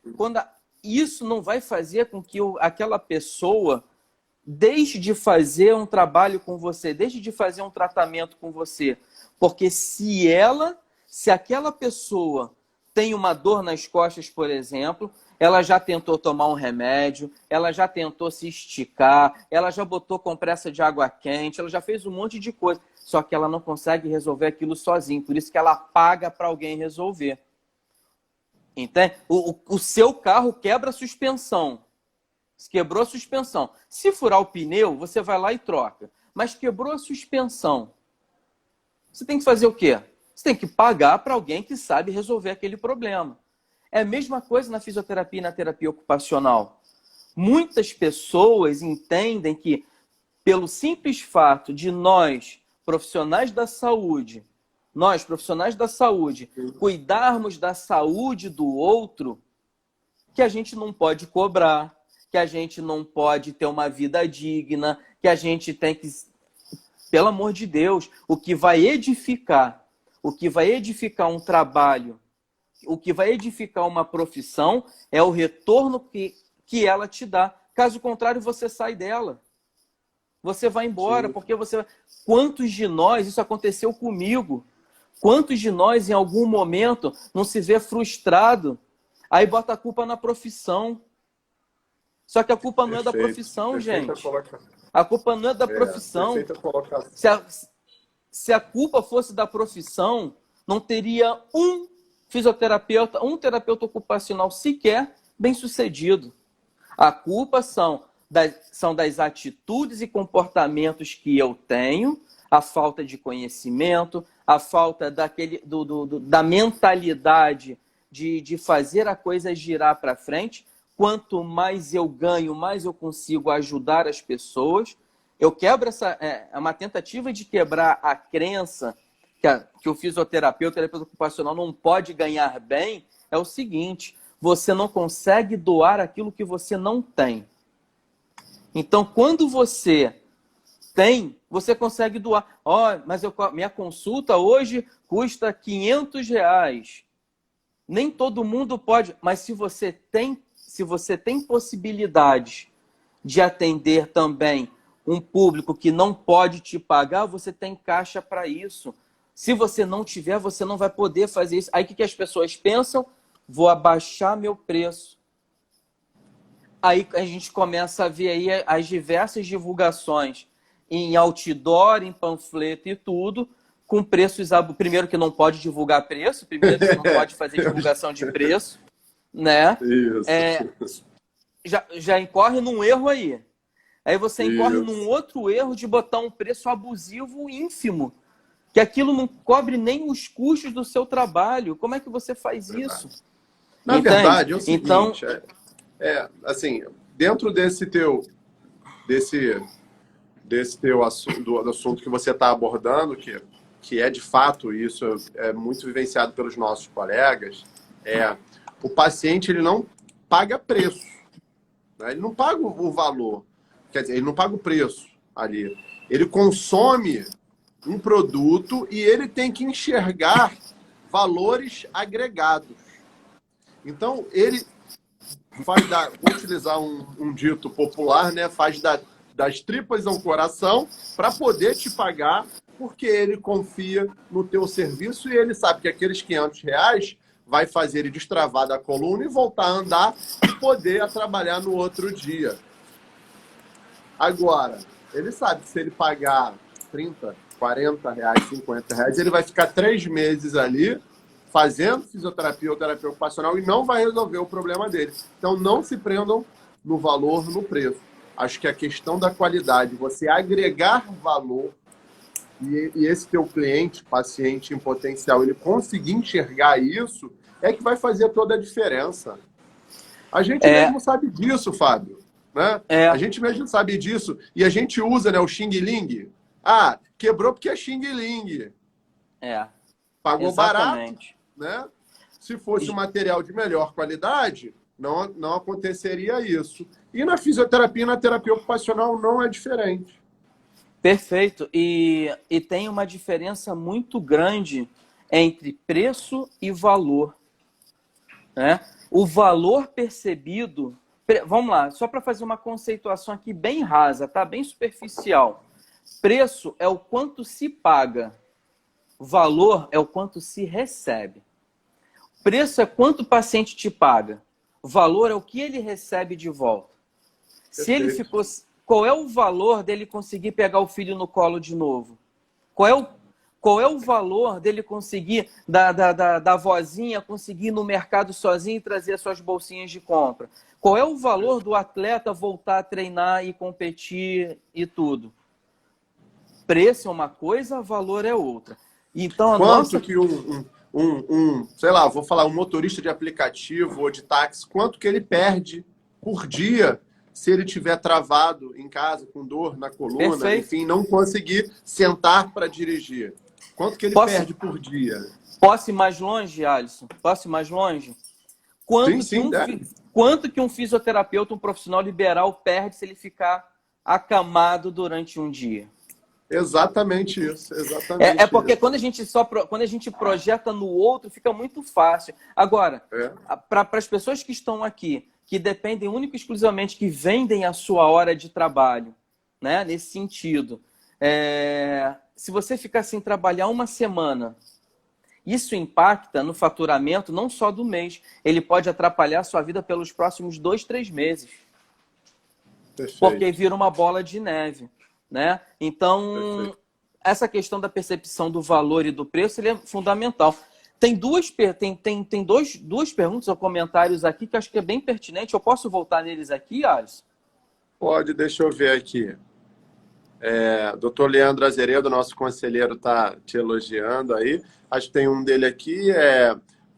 isso não vai fazer com que aquela pessoa deixe de fazer um trabalho com você, deixe de fazer um tratamento com você. Porque se aquela pessoa tem uma dor nas costas, por exemplo, ela já tentou tomar um remédio, ela já tentou se esticar, ela já botou compressa de água quente, ela já fez um monte de coisa. Só que ela não consegue resolver aquilo sozinha. Por isso que ela paga para alguém resolver. Entende? O seu carro quebra a suspensão. Quebrou a suspensão. Se furar o pneu, você vai lá e troca. Mas quebrou a suspensão. Você tem que fazer o quê? Você tem que pagar para alguém que sabe resolver aquele problema. É a mesma coisa na fisioterapia e na terapia ocupacional. Muitas pessoas entendem que, pelo simples fato de nós, profissionais da saúde, cuidarmos da saúde do outro, que a gente não pode cobrar, que a gente não pode ter uma vida digna, que a gente tem que, pelo amor de Deus, o que vai edificar um trabalho, o que vai edificar uma profissão é o retorno que ela te dá. Caso contrário, você sai dela. Você vai embora, sim, porque você... Quantos de nós, isso aconteceu comigo, quantos de nós em algum momento não se vê frustrado, aí bota a culpa na profissão. Só que a culpa não é da profissão, gente. A culpa não é da profissão. Se a culpa fosse da profissão, não teria um fisioterapeuta, um terapeuta ocupacional sequer bem-sucedido. A culpa são das atitudes e comportamentos que eu tenho, a falta de conhecimento, a falta da mentalidade de fazer a coisa girar para frente. Quanto mais eu ganho, mais eu consigo ajudar as pessoas. eu quebro essa... É uma tentativa de quebrar a crença que o fisioterapeuta, o terapeuta ocupacional não pode ganhar bem, é o seguinte: você não consegue doar aquilo que você não tem. Então, quando você tem, você consegue doar. Mas minha consulta hoje custa R$ 500. Nem todo mundo pode, mas se você tem possibilidade de atender também um público que não pode te pagar, você tem caixa para isso. Se você não tiver, você não vai poder fazer isso. Aí o que as pessoas pensam? Vou abaixar meu preço. Aí a gente começa a ver aí as diversas divulgações em outdoor, em panfleto e tudo, com preços... Primeiro que não pode divulgar preço, primeiro que não pode fazer divulgação de preço, né? Isso. Já incorre num erro aí. Aí você incorre num outro erro de botar um preço abusivo ínfimo, que aquilo não cobre nem os custos do seu trabalho. Como é que você faz isso? Na verdade, é o seguinte, assim, dentro desse teu assunto, do assunto que você está abordando, que é de fato, isso é muito vivenciado pelos nossos colegas, o paciente ele não paga preço, né? Ele não paga o valor, quer dizer, ele não paga o preço ali. Ele consome um produto e ele tem que enxergar valores agregados. Então, ele vou utilizar um dito popular, né? Faz das tripas ao coração para poder te pagar, porque ele confia no teu serviço e ele sabe que aqueles R$ 500 vai fazer ele destravar da coluna e voltar a andar e poder trabalhar no outro dia. Agora, ele sabe que se ele pagar R$ 30, R$ 40, R$ 50, ele vai ficar 3 meses ali fazendo fisioterapia ou terapia ocupacional e não vai resolver o problema dele. Então, não se prendam no valor, no preço. Acho que a questão da qualidade, você agregar valor e esse teu cliente, paciente em potencial, ele conseguir enxergar isso, é que vai fazer toda a diferença. A gente mesmo sabe disso, Fábio. Né? A gente mesmo sabe disso. E a gente usa, né, o Xing Ling. Quebrou porque é Xing Ling. Pagou exatamente. Barato. Né? Se fosse um material de melhor qualidade, não aconteceria isso. E na fisioterapia e na terapia ocupacional não é diferente. Perfeito. E tem uma diferença muito grande entre preço e valor. Né? O valor percebido... Vamos lá, só para fazer uma conceituação aqui bem rasa, tá? Bem superficial. Preço é o quanto se paga. Valor é o quanto se recebe. Preço é quanto o paciente te paga. Valor é o que ele recebe de volta. Se ele ficou... Qual é o valor dele conseguir pegar o filho no colo de novo? Qual é o valor dele conseguir, da vozinha, conseguir ir no mercado sozinho e trazer as suas bolsinhas de compra? Qual é o valor do atleta voltar a treinar e competir e tudo? Preço é uma coisa, valor é outra. Então, quanto que sei lá, vou falar, um motorista de aplicativo ou de táxi, quanto que ele perde por dia se ele estiver travado em casa, com dor na coluna, Perfeito. Enfim, não conseguir sentar para dirigir? Quanto que ele perde por dia? Posso ir mais longe, Alisson? Posso ir mais longe? Quanto que um fisioterapeuta, um profissional liberal perde se ele ficar acamado durante um dia? Exatamente isso. Exatamente porque isso. Quando a gente projeta no outro, fica muito fácil. Agora, para as pessoas que estão aqui, que dependem única e exclusivamente, que vendem a sua hora de trabalho, né? Nesse sentido, se você ficar sem trabalhar uma semana, isso impacta no faturamento não só do mês, ele pode atrapalhar a sua vida pelos próximos 2, 3 meses. Perfeito. Porque vira uma bola de neve. Né? Então, essa questão da percepção do valor e do preço ele é fundamental. Tem duas perguntas ou comentários aqui que eu acho que é bem pertinente. Eu posso voltar neles aqui, Alisson? Pode, deixa eu ver aqui. Dr. Leandro Azeredo, nosso conselheiro, está te elogiando aí. Acho que tem um dele aqui.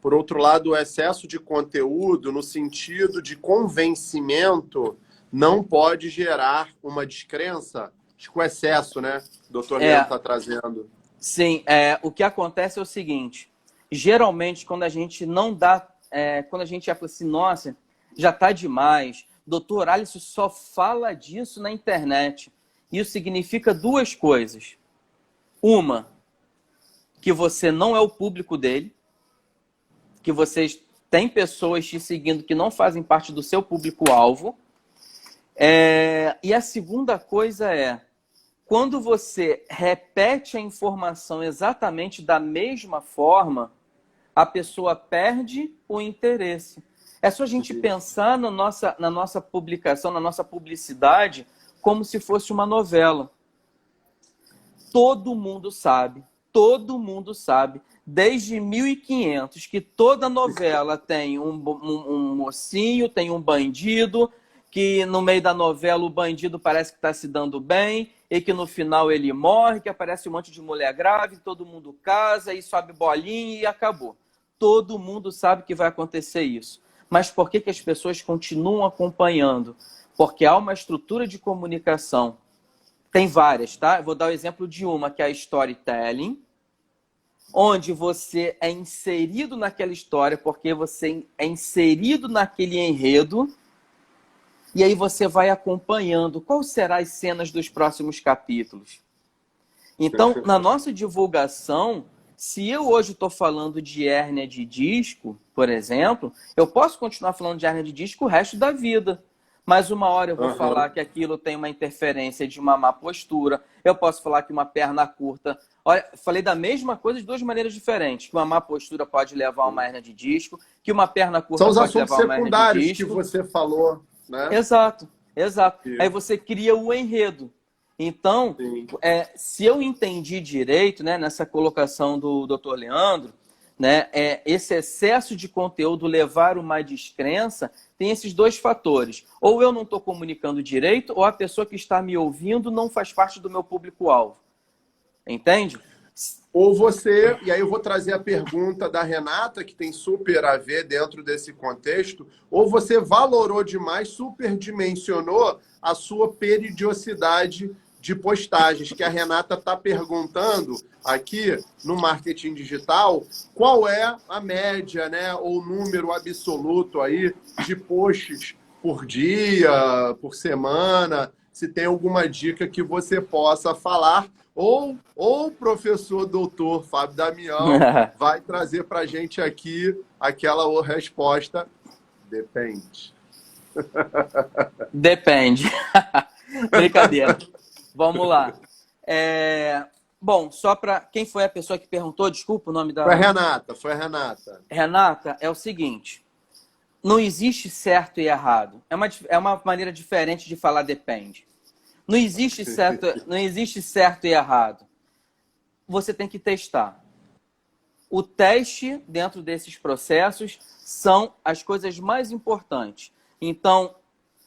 Por outro lado, o excesso de conteúdo no sentido de convencimento não pode gerar uma descrença. Acho que o excesso, né? O doutor É, Leandro está trazendo. sim, o que acontece é o seguinte, geralmente quando a gente não dá, quando a gente já fala assim, nossa, já está demais, doutor Alisson só fala disso na internet. Isso significa duas coisas. Uma, que você não é o público dele, que vocês têm pessoas te seguindo que não fazem parte do seu público-alvo. E a segunda coisa quando você repete a informação exatamente da mesma forma, a pessoa perde o interesse. É só a gente pensar na nossa publicação, na nossa publicidade, como se fosse uma novela. Todo mundo sabe, desde 1500, que toda novela tem um mocinho, tem um bandido, que no meio da novela o bandido parece que está se dando bem, e que no final ele morre, que aparece um monte de mulher grávida, todo mundo casa, e sobe bolinha e acabou. Todo mundo sabe que vai acontecer isso. Mas por que as pessoas continuam acompanhando? Porque há uma estrutura de comunicação. Tem várias, tá? Eu vou dar o exemplo de uma, que é a storytelling, onde você é inserido naquela história, porque você é inserido naquele enredo, e aí você vai acompanhando quais serão as cenas dos próximos capítulos. Então, na nossa divulgação, se eu hoje estou falando de hérnia de disco, por exemplo, eu posso continuar falando de hérnia de disco o resto da vida. Mas uma hora eu vou falar que aquilo tem uma interferência de uma má postura. Eu posso falar que uma perna curta... Olha, falei da mesma coisa de duas maneiras diferentes. Que uma má postura pode levar a uma hérnia de disco, que uma perna curta pode levar a uma hérnia de disco. São os assuntos secundários que você falou, né? Exato. Aí você cria o enredo. Então, se eu entendi direito, né, nessa colocação do Dr. Leandro, né, esse excesso de conteúdo levar uma descrença tem esses dois fatores. Ou eu não estou comunicando direito, ou a pessoa que está me ouvindo não faz parte do meu público-alvo. Entende? Ou você, e aí eu vou trazer a pergunta da Renata, que tem super a ver dentro desse contexto, ou você valorou demais, superdimensionou a sua periodicidade de postagens, que a Renata está perguntando aqui no marketing digital, qual é a média, né, ou o número absoluto aí de posts por dia, por semana, se tem alguma dica que você possa falar, ou o professor doutor Fábio Damião vai trazer para a gente aqui aquela resposta, depende. Depende. Brincadeira. Vamos lá. Bom, só para... Quem foi a pessoa que perguntou? Desculpa o nome da... Foi a Renata. Renata, é o seguinte. Não existe certo e errado. É uma maneira diferente de falar depende. Não existe certo e errado. Você tem que testar. O teste dentro desses processos são as coisas mais importantes. Então,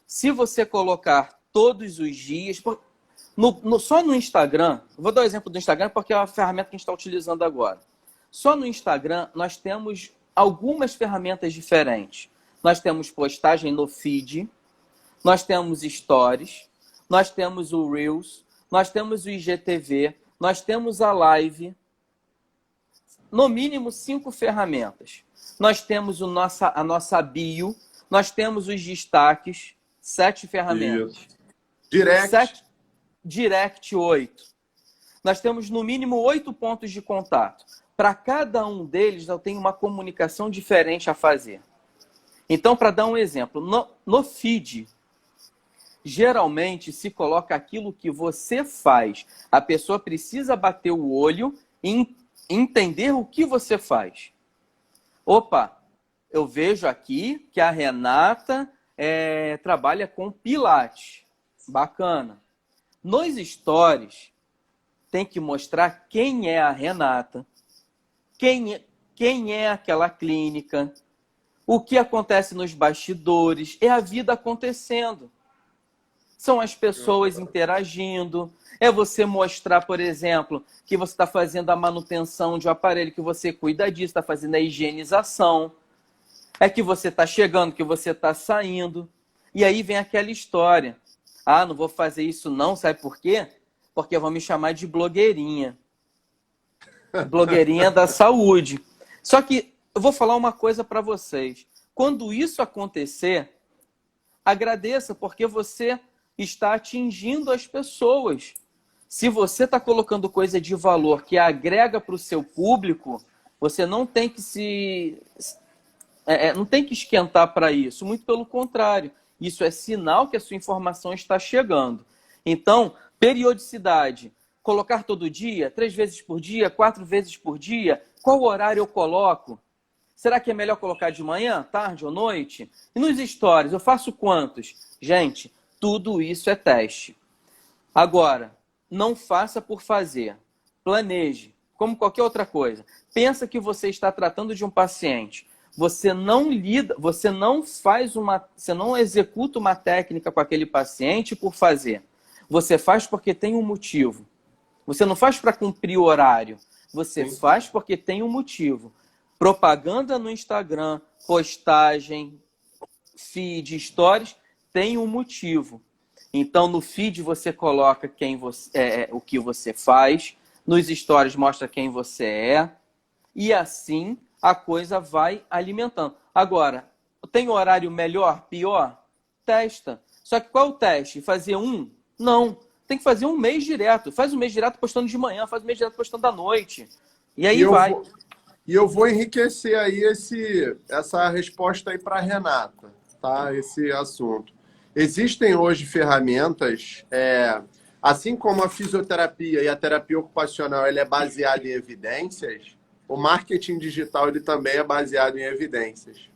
se você colocar todos os dias... só no Instagram, vou dar o exemplo do Instagram porque é a ferramenta que a gente está utilizando agora. Só no Instagram nós temos algumas ferramentas diferentes. Nós temos postagem no feed, nós temos stories, nós temos o Reels, nós temos o IGTV, nós temos a live. No mínimo 5 ferramentas. Nós temos a nossa bio, nós temos os destaques, 7 ferramentas. Isso. Direct 8. Nós temos no mínimo 8 pontos de contato. Para cada um deles, eu tenho uma comunicação diferente a fazer. Então, para dar um exemplo, no feed, geralmente se coloca aquilo que você faz. A pessoa precisa bater o olho e entender o que você faz. Opa, eu vejo aqui que a Renata trabalha com Pilates. Bacana. Nos stories, tem que mostrar quem é a Renata, quem é aquela clínica, o que acontece nos bastidores, é a vida acontecendo. São as pessoas interagindo. É você mostrar, por exemplo, que você está fazendo a manutenção de um aparelho, que você cuida disso, está fazendo a higienização. É que você está chegando, que você está saindo. E aí vem aquela história. Ah, não vou fazer isso não, sabe por quê? porque vão me chamar de blogueirinha. Blogueirinha da saúde. Só que eu vou falar uma coisa para vocês. Quando isso acontecer, agradeça, porque você está atingindo as pessoas. Se você está colocando coisa de valor que agrega para o seu público, você não tem que não tem que esquentar para isso. Muito pelo contrário. Isso é sinal que a sua informação está chegando. Então, periodicidade. Colocar todo dia, 3 vezes por dia, 4 vezes por dia. Qual horário eu coloco? Será que é melhor colocar de manhã, tarde ou noite? E nos stories, eu faço quantos? Gente, tudo isso é teste. Agora, não faça por fazer. Planeje, como qualquer outra coisa. Pensa que você está tratando de um paciente. Você não executa uma técnica com aquele paciente por fazer. Você faz porque tem um motivo. Você não faz para cumprir o horário. Você faz porque tem um motivo. Propaganda no Instagram, postagem, feed, stories, tem um motivo. Então, no feed você coloca o que você faz, nos stories mostra quem você é, e assim a coisa vai alimentando. Agora, tem horário melhor, pior? Testa. Só que qual é o teste? Fazer um? Não. Tem que fazer um mês direto. Faz um mês direto postando de manhã, faz um mês direto postando à noite. E aí vai. E eu vou enriquecer aí essa resposta aí para a Renata, tá? Esse assunto. Existem hoje ferramentas, assim como a fisioterapia e a terapia ocupacional ele é baseada em evidências, o marketing digital ele também é baseado em evidências.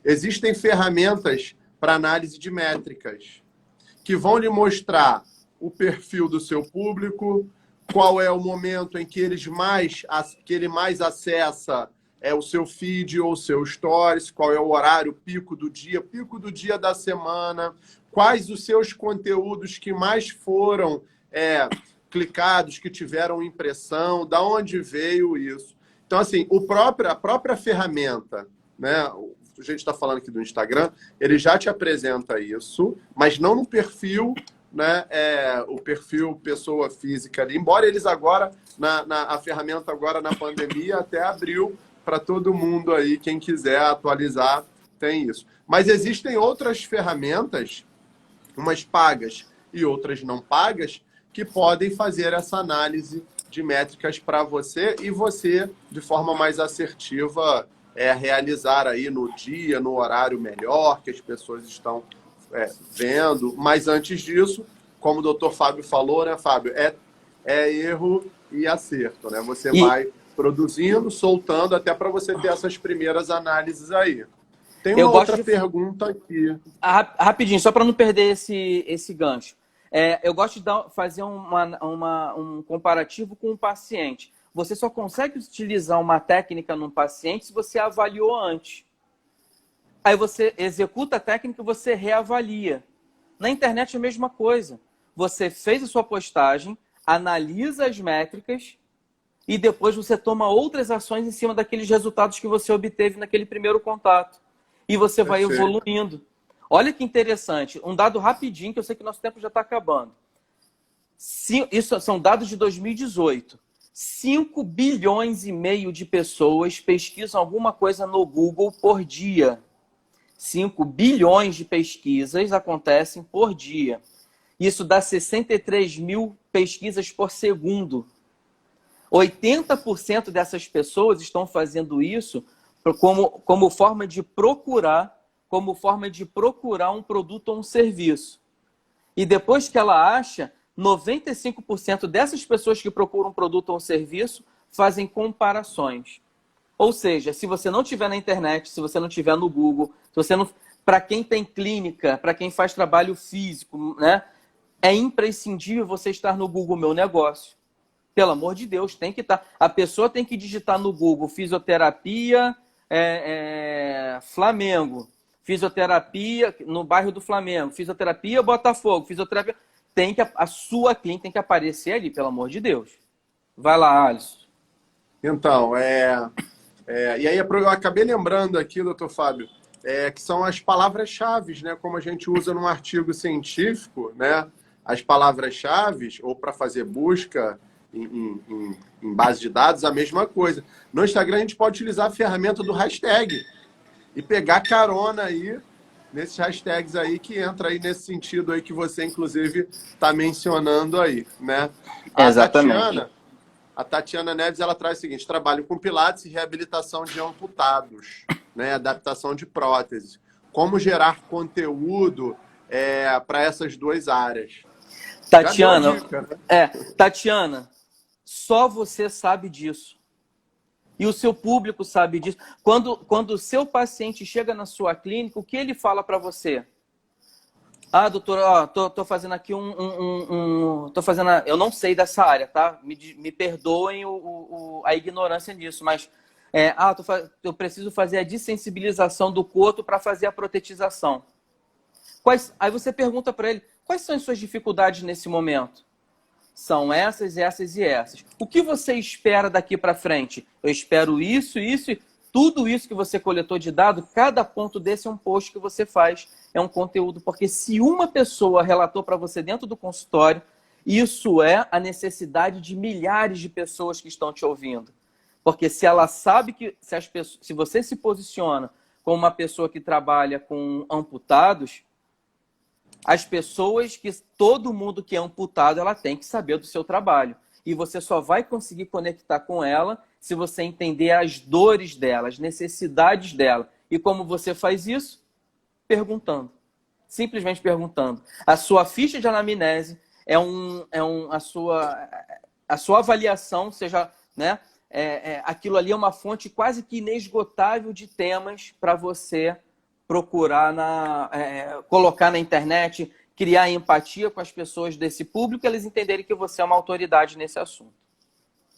Existem ferramentas para análise de métricas, que vão lhe mostrar o perfil do seu público, qual é o momento em que ele mais acessa o seu feed ou o seu stories, qual é o horário, pico do dia da semana, quais os seus conteúdos que mais foram clicados, que tiveram impressão, da onde veio isso. Então, assim, a própria ferramenta, né? A gente está falando aqui do Instagram, ele já te apresenta isso, mas não no perfil, né? O perfil pessoa física ali. Embora eles agora, a ferramenta agora na pandemia até abriu para todo mundo aí, quem quiser atualizar, tem isso. Mas existem outras ferramentas, umas pagas e outras não pagas, que podem fazer essa análise de métricas para você e você, de forma mais assertiva, realizar aí no dia, no horário melhor, que as pessoas estão vendo. Mas antes disso, como o doutor Fábio falou, né, Fábio, é erro e acerto, né? Você vai produzindo, soltando, até para você ter essas primeiras análises aí. Tem uma outra pergunta aqui. Rapidinho, só para não perder esse gancho. Eu gosto de fazer um comparativo com um paciente. Você só consegue utilizar uma técnica num paciente se você avaliou antes. Aí você executa a técnica e você reavalia. Na internet é a mesma coisa. Você fez a sua postagem, analisa as métricas e depois você toma outras ações em cima daqueles resultados que você obteve naquele primeiro contato. E você vai evoluindo. Olha que interessante. Um dado rapidinho, que eu sei que nosso tempo já está acabando. Isso são dados de 2018. 5 bilhões e meio de pessoas pesquisam alguma coisa no Google por dia. 5 bilhões de pesquisas acontecem por dia. Isso dá 63 mil pesquisas por segundo. 80% dessas pessoas estão fazendo isso como forma de procurar um produto ou um serviço. E depois que ela acha, 95% dessas pessoas que procuram um produto ou um serviço fazem comparações. Ou seja, se você não estiver na internet, se você não estiver no Google, para quem tem clínica, para quem faz trabalho físico, né, é imprescindível você estar no Google Meu Negócio. Pelo amor de Deus, tem que estar. A pessoa tem que digitar no Google fisioterapia Flamengo, fisioterapia no bairro do Flamengo, fisioterapia Botafogo, fisioterapia... A sua clínica tem que aparecer ali, pelo amor de Deus. Vai lá, Alisson. Então, e aí eu acabei lembrando aqui, doutor Fábio, que são as palavras-chave, né? Como a gente usa num artigo científico, né? as palavras-chave ou para fazer busca em base de dados, a mesma coisa. No Instagram, a gente pode utilizar a ferramenta do hashtag e pegar carona aí nesses hashtags aí que entra aí nesse sentido aí que você, inclusive, está mencionando aí, né? Exatamente. A Tatiana Neves, ela traz o seguinte: trabalho com pilates e reabilitação de amputados, né? Adaptação de próteses. Como gerar conteúdo para essas duas áreas? Tatiana, dica, né? Tatiana, só você sabe disso. E o seu público sabe disso. Quando o seu paciente chega na sua clínica, o que ele fala para você? Ah, doutor, ó, tô fazendo aqui tô fazendo. Eu não sei dessa área, tá? Me perdoem a ignorância nisso, mas eu preciso fazer a dessensibilização do coto para fazer a protetização. Aí você pergunta para ele, quais são as suas dificuldades nesse momento? São essas, essas e essas. O que você espera daqui para frente? Eu espero isso, isso e tudo isso que você coletou de dado, cada ponto desse é um post que você faz, é um conteúdo. Porque se uma pessoa relatou para você dentro do consultório, isso é a necessidade de milhares de pessoas que estão te ouvindo. Porque se ela sabe que se você se posiciona como uma pessoa que trabalha com amputados, as pessoas todo mundo que é amputado, ela tem que saber do seu trabalho. E você só vai conseguir conectar com ela se você entender as dores dela, as necessidades dela. E como você faz isso? Perguntando. Simplesmente perguntando. A sua ficha de anamnese a sua avaliação, seja, né? Aquilo ali é uma fonte quase que inesgotável de temas para você procurar colocar na internet, criar empatia com as pessoas desse público, eles entenderem que você é uma autoridade nesse assunto.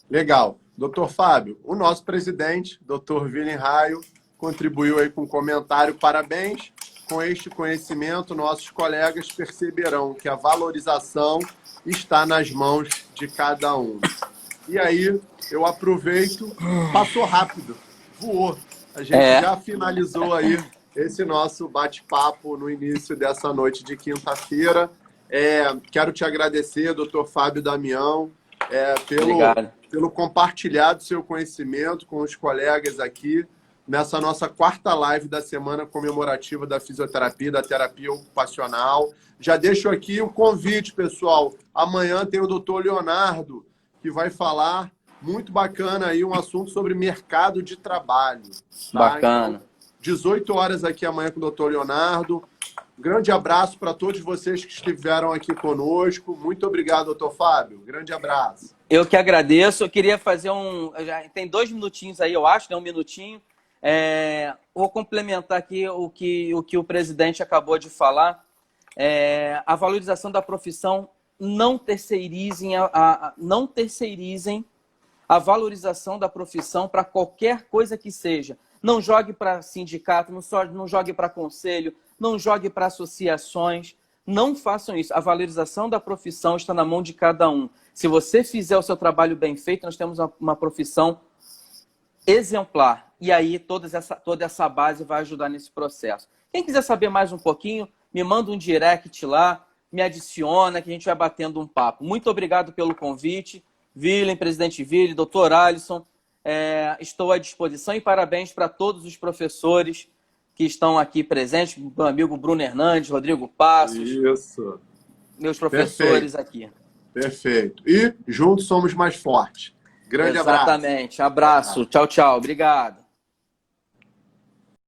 Legal. Doutor Fábio, o nosso presidente, doutor William Raio, contribuiu aí com um comentário. Parabéns. Com este conhecimento, nossos colegas perceberão que a valorização está nas mãos de cada um. E aí, eu aproveito, passou rápido, voou. A gente já finalizou aí esse nosso bate-papo no início dessa noite de quinta-feira. Quero te agradecer, doutor Fábio Damião, pelo compartilhar do seu conhecimento com os colegas aqui nessa nossa quarta live da semana comemorativa da fisioterapia, da terapia ocupacional. Já deixo aqui o convite, pessoal. Amanhã tem o doutor Leonardo, que vai falar, muito bacana aí, um assunto sobre mercado de trabalho. Tá? Bacana. Então, 18 horas aqui amanhã com o doutor Leonardo. Grande abraço para todos vocês que estiveram aqui conosco. Muito obrigado, doutor Fábio. Grande abraço. Eu que agradeço. Eu queria fazer tem 2 minutinhos aí, eu acho, né? 1 minutinho. Vou complementar aqui o que o presidente acabou de falar. A valorização da profissão, não terceirizem a valorização da profissão para qualquer coisa que seja. Não jogue para sindicato, não jogue para conselho, não jogue para associações. Não façam isso. A valorização da profissão está na mão de cada um. Se você fizer o seu trabalho bem feito, nós temos uma profissão exemplar. E aí toda essa base vai ajudar nesse processo. Quem quiser saber mais um pouquinho, me manda um direct lá, me adiciona, que a gente vai batendo um papo. Muito obrigado pelo convite. William, presidente William, doutor Alisson, estou à disposição e parabéns para todos os professores que estão aqui presentes, meu amigo Bruno Hernandes, Rodrigo Passos. Isso. Meus professores aqui. Perfeito. E juntos somos mais fortes. Grande abraço. Exatamente. Abraço. Tchau, tchau. Obrigado.